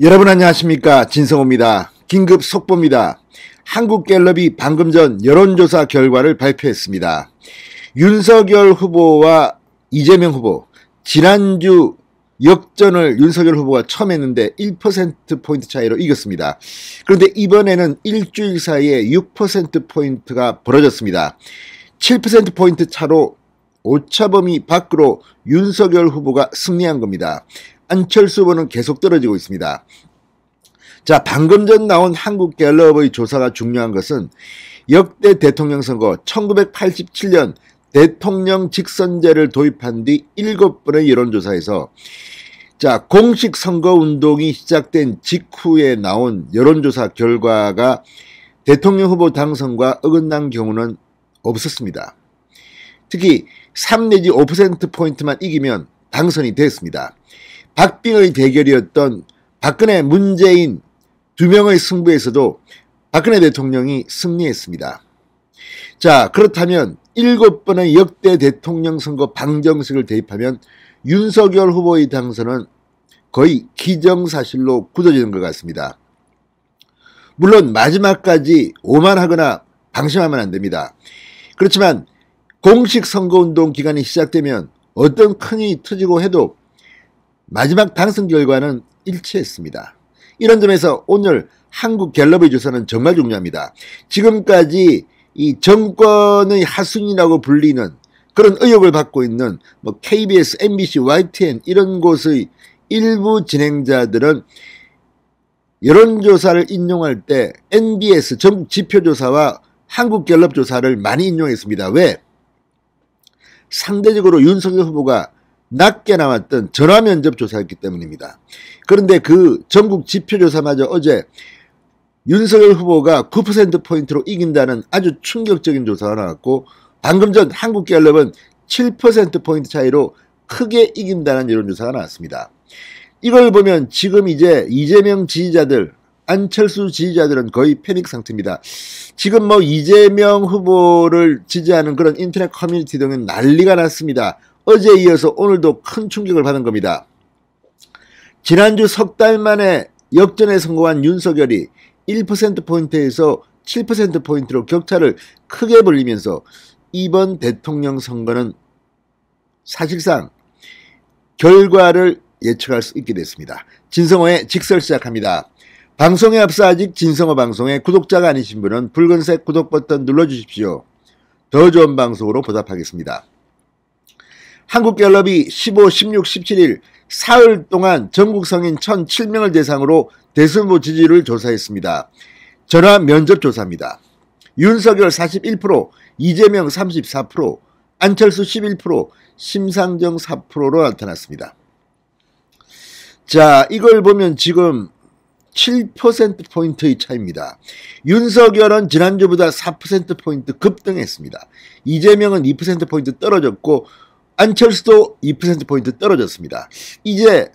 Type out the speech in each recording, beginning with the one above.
여러분 안녕하십니까, 진성호입니다. 긴급 속보입니다. 한국갤럽이 방금 전 여론조사 결과를 발표했습니다. 윤석열 후보와 이재명 후보, 지난주 역전을 윤석열 후보가 처음 했는데 1%포인트 차이로 이겼습니다. 그런데 이번에는 일주일 사이에 6%포인트가 벌어졌습니다. 7%포인트 차로 오차범위 밖으로 윤석열 후보가 승리한 겁니다. 안철수 후보는 계속 떨어지고 있습니다. 자, 방금 전 나온 한국갤럽의 조사가 중요한 것은 역대 대통령 선거 1987년 대통령 직선제를 도입한 뒤 7번의 여론조사에서 자, 공식 선거운동이 시작된 직후에 나온 여론조사 결과가 대통령 후보 당선과 어긋난 경우는 없었습니다. 특히 3 내지 5%포인트만 이기면 당선이 됐습니다. 박빙의 대결이었던 박근혜, 문재인 두 명의 승부에서도 박근혜 대통령이 승리했습니다. 자, 그렇다면 7번의 역대 대통령 선거 방정식을 대입하면 윤석열 후보의 당선은 거의 기정사실로 굳어지는 것 같습니다. 물론 마지막까지 오만하거나 방심하면 안 됩니다. 그렇지만 공식 선거운동 기간이 시작되면 어떤 큰일이 터지고 해도 마지막 당선 결과는 일치했습니다. 이런 점에서 오늘 한국갤럽의 조사는 정말 중요합니다. 지금까지 이 정권의 하순이라고 불리는 그런 의혹을 받고 있는 KBS, MBC, YTN 이런 곳의 일부 진행자들은 여론조사를 인용할 때 NBS 전국 지표조사와 한국갤럽 조사를 많이 인용했습니다. 왜? 상대적으로 윤석열 후보가 낮게 나왔던 전화면접 조사였기 때문입니다. 그런데 그 전국 지표조사마저 어제 윤석열 후보가 9%포인트로 이긴다는 아주 충격적인 조사가 나왔고, 방금 전 한국갤럽은 7%포인트 차이로 크게 이긴다는 여론조사가 나왔습니다. 이걸 보면 지금 이제 이재명 지지자들, 안철수 지지자들은 거의 패닉 상태입니다. 지금 이재명 후보를 지지하는 그런 인터넷 커뮤니티 등은 난리가 났습니다. 어제에 이어서 오늘도 큰 충격을 받은 겁니다. 지난주 석 달 만에 역전에 성공한 윤석열이 1%포인트에서 7%포인트로 격차를 크게 벌리면서 이번 대통령 선거는 사실상 결과를 예측할 수 있게 됐습니다. 진성호의 직설 시작합니다. 방송에 앞서 아직 진성호 방송에 구독자가 아니신 분은 붉은색 구독 버튼 눌러주십시오. 더 좋은 방송으로 보답하겠습니다. 한국갤럽이 15, 16, 17일 사흘 동안 전국 성인 1,007명을 대상으로 대선 후보 지지율을 조사했습니다. 전화 면접 조사입니다. 윤석열 41%, 이재명 34%, 안철수 11%, 심상정 4%로 나타났습니다. 자, 이걸 보면 지금 7%포인트의 차이입니다. 윤석열은 지난주보다 4%포인트 급등했습니다. 이재명은 2%포인트 떨어졌고 안철수도 2%포인트 떨어졌습니다. 이제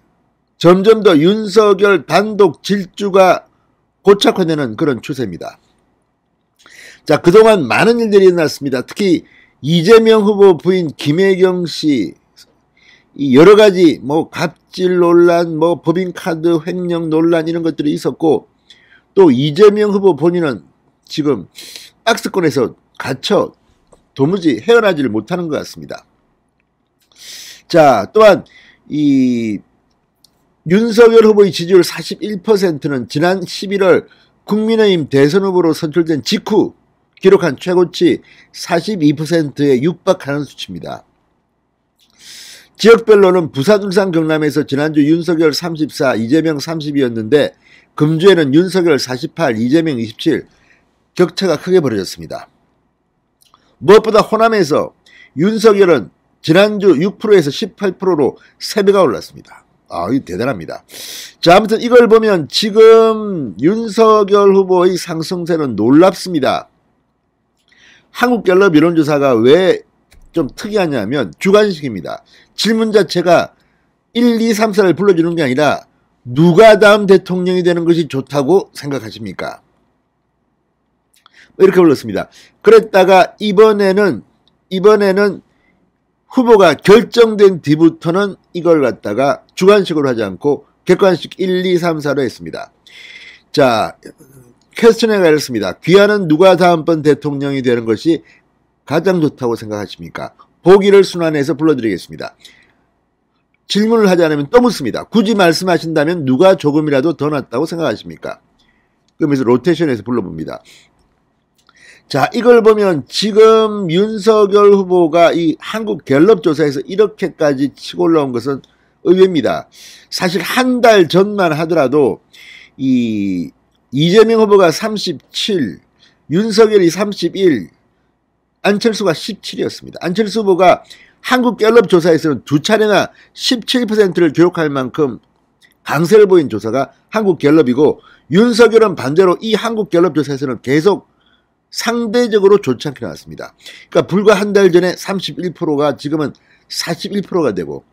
점점 더 윤석열 단독 질주가 고착화되는 그런 추세입니다. 자, 그동안 많은 일들이 일어났습니다. 특히 이재명 후보 부인 김혜경 씨, 이 여러 가지 갑질 논란, 법인카드 횡령 논란 이런 것들이 있었고, 또 이재명 후보 본인은 지금 박스권에서 갇혀 도무지 헤어나지를 못하는 것 같습니다. 자, 또한 이 윤석열 후보의 지지율 41%는 지난 11월 국민의힘 대선 후보로 선출된 직후 기록한 최고치 42%에 육박하는 수치입니다. 지역별로는 부산, 울산, 경남에서 지난주 윤석열 34, 이재명 30이었는데 금주에는 윤석열 48, 이재명 27, 격차가 크게 벌어졌습니다. 무엇보다 호남에서 윤석열은 지난주 6%에서 18%로 3배가 올랐습니다. 이거 대단합니다. 자, 아무튼 이걸 보면 지금 윤석열 후보의 상승세는 놀랍습니다. 한국갤럽 여론조사가 왜 좀 특이하냐면 주관식입니다. 질문 자체가 1, 2, 3, 4를 불러주는 게 아니라 누가 다음 대통령이 되는 것이 좋다고 생각하십니까? 이렇게 불렀습니다. 그랬다가 이번에는 후보가 결정된 뒤부터는 이걸 갖다가 주관식으로 하지 않고 객관식 1, 2, 3, 4로 했습니다. 자, 퀘스천에 가렸습니다. 귀하는 누가 다음번 대통령이 되는 것이 가장 좋다고 생각하십니까? 보기를 순환해서 불러드리겠습니다. 질문을 하지 않으면 또 묻습니다. 굳이 말씀하신다면 누가 조금이라도 더 낫다고 생각하십니까? 그러면서 로테이션에서 불러봅니다. 자, 이걸 보면 지금 윤석열 후보가 이 한국 갤럽 조사에서 이렇게까지 치고 올라온 것은 의외입니다. 사실 한 달 전만 하더라도 이 이재명 후보가 37, 윤석열이 31, 안철수가 17이었습니다. 안철수 후보가 한국 갤럽 조사에서는 두 차례나 17%를 기록할 만큼 강세를 보인 조사가 한국 갤럽이고, 윤석열은 반대로 이 한국 갤럽 조사에서는 계속 상대적으로 좋지 않게 나왔습니다. 그러니까 불과 한 달 전에 31%가 지금은 41%가 되고,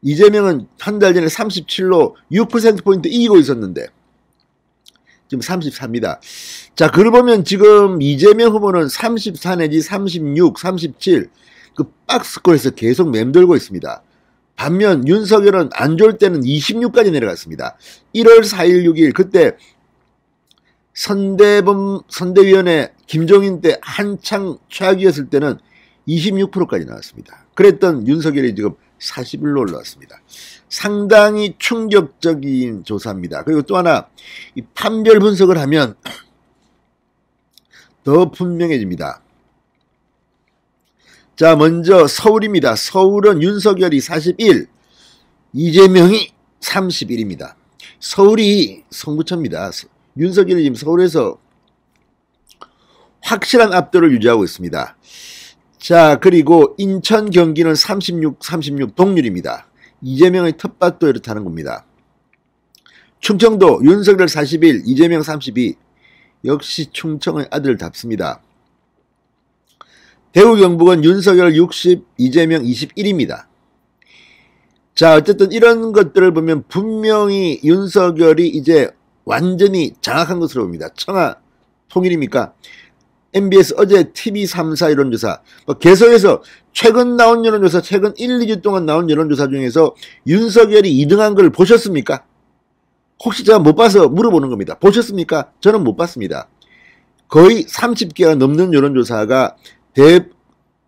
이재명은 한 달 전에 37로 6%포인트 이기고 있었는데 지금 34입니다. 자, 그걸 보면 지금 이재명 후보는 34 내지 36, 37 그 박스권에서 계속 맴돌고 있습니다. 반면 윤석열은 안 좋을 때는 26까지 내려갔습니다. 1월 4일, 6일 그때 선대위원회 김종인 때 한창 최악이었을 때는 26%까지 나왔습니다. 그랬던 윤석열이 지금 41로 올라왔습니다. 상당히 충격적인 조사입니다. 그리고 또 하나, 이 판별 분석을 하면 더 분명해집니다. 자, 먼저 서울입니다. 서울은 윤석열이 41, 이재명이 31입니다. 서울이 선구처입니다. 윤석열이 지금 서울에서 확실한 압도를 유지하고 있습니다. 자, 그리고 인천, 경기는 36, 36 동률입니다. 이재명의 텃밭도 이렇다는 겁니다. 충청도 윤석열 41, 이재명 32. 역시 충청의 아들답습니다. 대구, 경북은 윤석열 60, 이재명 21입니다. 자, 어쨌든 이런 것들을 보면 분명히 윤석열이 이제 완전히 장악한 것으로 봅니다. 청하 통일입니까? MBS 어제 TV 3사 여론조사, 계속해서 최근 나온 여론조사, 최근 1, 2주 동안 나온 여론조사 중에서 윤석열이 2등한 걸 보셨습니까? 혹시 제가 못 봐서 물어보는 겁니다. 보셨습니까? 저는 못 봤습니다. 거의 30개가 넘는 여론조사가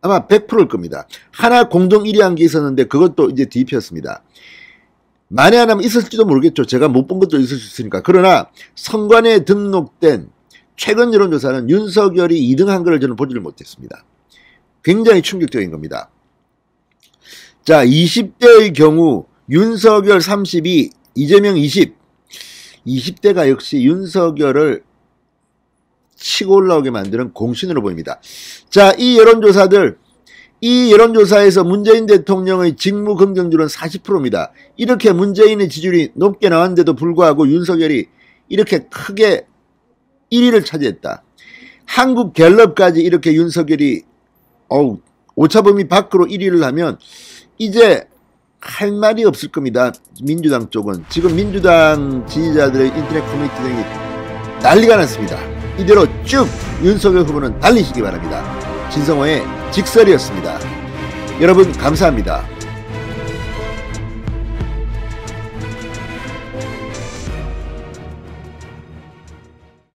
아마 100%일 겁니다. 하나 공동 1위 한 게 있었는데 그것도 이제 뒤집혔습니다. 만에 하나만 있었을지도 모르겠죠. 제가 못 본 것도 있을 수 있으니까. 그러나 선관위에 등록된 최근 여론조사는 윤석열이 2등한 걸 저는 보지를 못했습니다. 굉장히 충격적인 겁니다. 자, 20대의 경우 윤석열 32, 이재명 20. 20대가 역시 윤석열을 치고 올라오게 만드는 공신으로 보입니다. 자, 이 여론조사에서 문재인 대통령의 직무 긍정률은 40%입니다. 이렇게 문재인의 지지율이 높게 나왔는데도 불구하고 윤석열이 이렇게 크게 1위를 차지했다. 한국 갤럽까지 이렇게 윤석열이 오차범위 밖으로 1위를 하면 이제 할 말이 없을 겁니다. 민주당 쪽은. 지금 민주당 지지자들의 인터넷 커뮤니티 등이 난리가 났습니다. 이대로 쭉 윤석열 후보는 달리시기 바랍니다. 진성호의 직설이었습니다. 여러분 감사합니다.